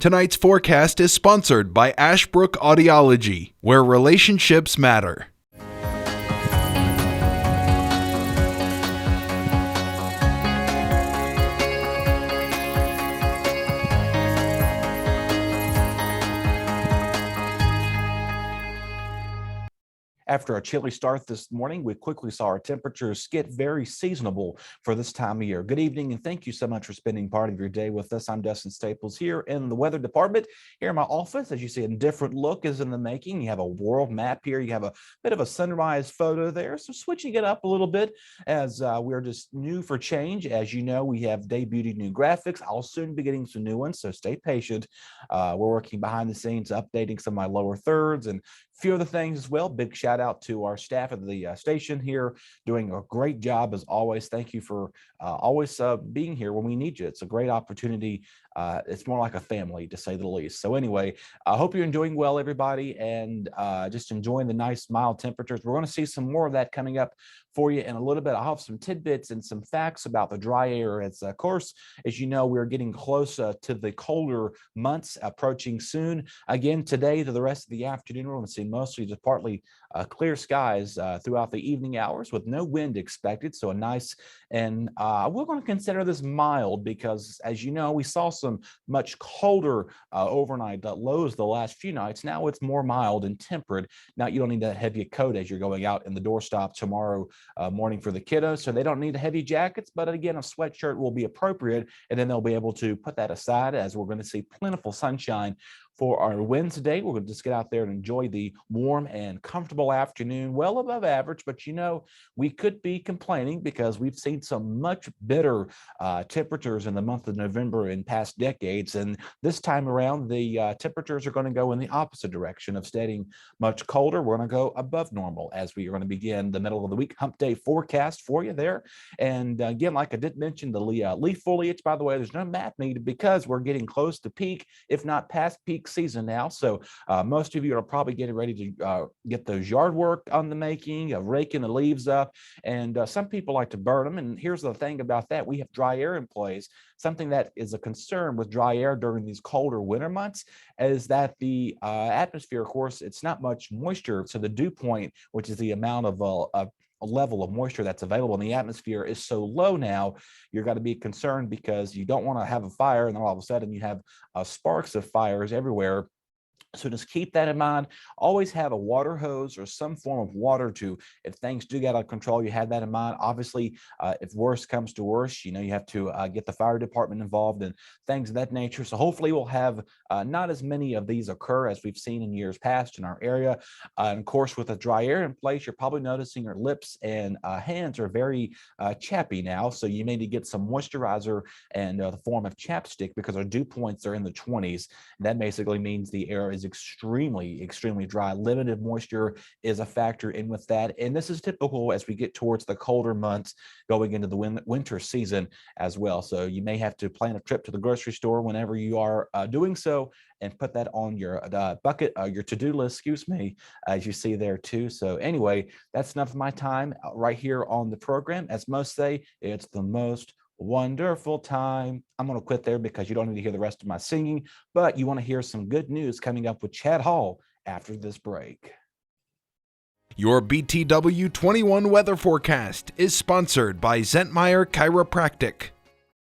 Tonight's forecast is sponsored by Ashbrook Audiology, where relationships matter. After a chilly start this morning, we quickly saw our temperatures get very seasonable for this time of year. Good evening, and thank you so much for spending part of your day with us. I'm Dustin Staples here in the weather department. Here in my office, as you see, a different look is in the making. You have a world map here. You have a bit of a sunrise photo there. So switching it up a little bit as we're just new for change. As you know, we have debuted new graphics. I'll soon be getting some new ones, so stay patient. We're working behind the scenes, updating some of my lower thirds and few other things as well. Big shout out to our staff at the station here, doing a great job as always. Thank you for always being here when we need you. It's a great opportunity. It's more like a family, to say the least. So anyway, I hope you're enjoying well, everybody, and just enjoying the nice mild temperatures. We're going to see some more of that coming up for you in a little bit. I'll have some tidbits and some facts about the dry air. It's, of course, as you know, we're getting close to the colder months approaching soon. Again, today to the rest of the afternoon, we're going to see mostly just partly clear skies throughout the evening hours with no wind expected. So a nice, and we're going to consider this mild because, as you know, we saw some much colder overnight lows the last few nights. Now it's more mild and temperate. Now you don't need that heavy coat as you're going out in the doorstop tomorrow morning for the kiddos. So they don't need heavy jackets, but again, a sweatshirt will be appropriate, and then they'll be able to put that aside as we're going to see plentiful sunshine for our Wednesday. We're going to just get out there and enjoy the warm and comfortable afternoon, well above average. But you know, we could be complaining because we've seen some much better temperatures in the month of November in past decades. And this time around, the temperatures are going to go in the opposite direction of staying much colder. We're going to go above normal as we are going to begin the middle of the week hump day forecast for you there. And again, like I did mention, the leaf foliage, by the way, there's no map needed because we're getting close to peak, if not past peak season now. So most of you are probably getting ready to get those yard work on the making of raking the leaves up, and some people like to burn them. And here's the thing about that: we have dry air in place. Something that is a concern with dry air during these colder winter months is that the atmosphere, of course, it's not much moisture, so the dew point, which is the amount of a level of moisture that's available in the atmosphere, is so low now. You're got to be concerned because you don't want to have a fire and then all of a sudden you have sparks of fires everywhere. So just keep that in mind. Always have a water hose or some form of water to, if things do get out of control, you have that in mind. Obviously, if worse comes to worse, you know, you have to get the fire department involved and things of that nature. So hopefully we'll have not as many of these occur as we've seen in years past in our area. And of course, with the dry air in place, you're probably noticing your lips and hands are very chappy now. So you may need to get some moisturizer and the form of chapstick because our dew points are in the 20s. And that basically means the air is extremely dry. Limited moisture is a factor in with that, and this is typical as we get towards the colder months going into the winter season as well. So you may have to plan a trip to the grocery store whenever you are doing so, and put that on your bucket, your to-do list, excuse me, as you see there too. So anyway, that's enough of my time right here on the program. As most say, it's the most wonderful time. I'm going to quit there because you don't need to hear the rest of my singing, but you want to hear some good news coming up with Chad Hall after this break. Your BTW21 weather forecast is sponsored by Zentmeyer Chiropractic.